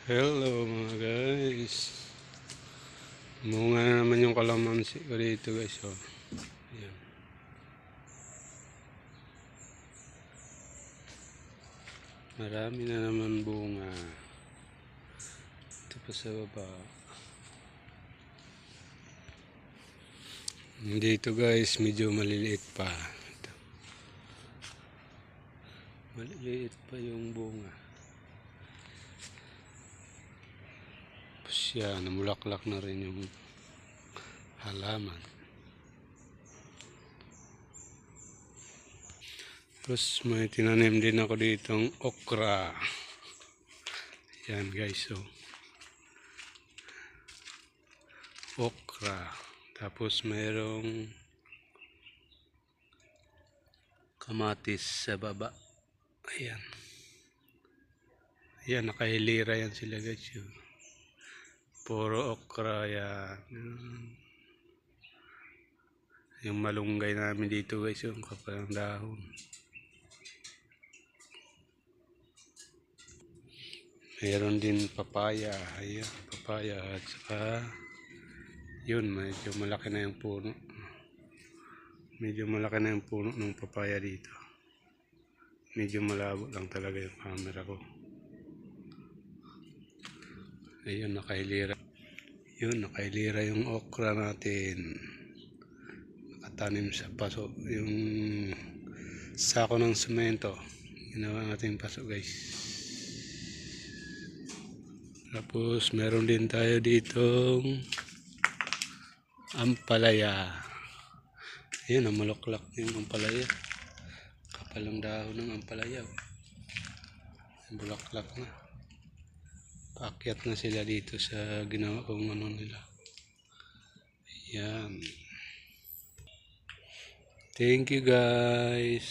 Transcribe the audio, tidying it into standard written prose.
Hello mga guys. Bunga na naman yung kalamansi ko dito guys. Oh. Ayan. Marami na naman bunga. Ito pa sa baba. Dito guys medyo maliliit pa. Ito. Maliliit pa yung bunga. Tapos yan, namulaklak na rin yung halaman. Tapos may tinanim din ako ditong okra. Yan guys, so okra. Tapos mayroong kamatis sa baba. Ayan. Ayan, nakahilira yan sila guys. Yun. Puro okra yan. Yung malunggay namin dito guys, yung kapalang dahon. Mayroon din papaya. Ayan, papaya. At saka, yun, medyo malaki na yung puno. Medyo malaki na yung puno ng papaya dito. Medyo malabo lang talaga yung camera ko. Ayun, nakahilira. Yun, nakahilira yung okra natin. Nakatanim sa paso. Yung sako ng semento. Ginawa natin paso guys. Tapos meron din tayo ditong ampalaya. Ayun, namulaklak yung ampalaya. Kapalang dahon ng ampalaya. Bulaklak na. Paakyat na sila dito sa ginawa kong ano nila. Ayan. Thank you guys.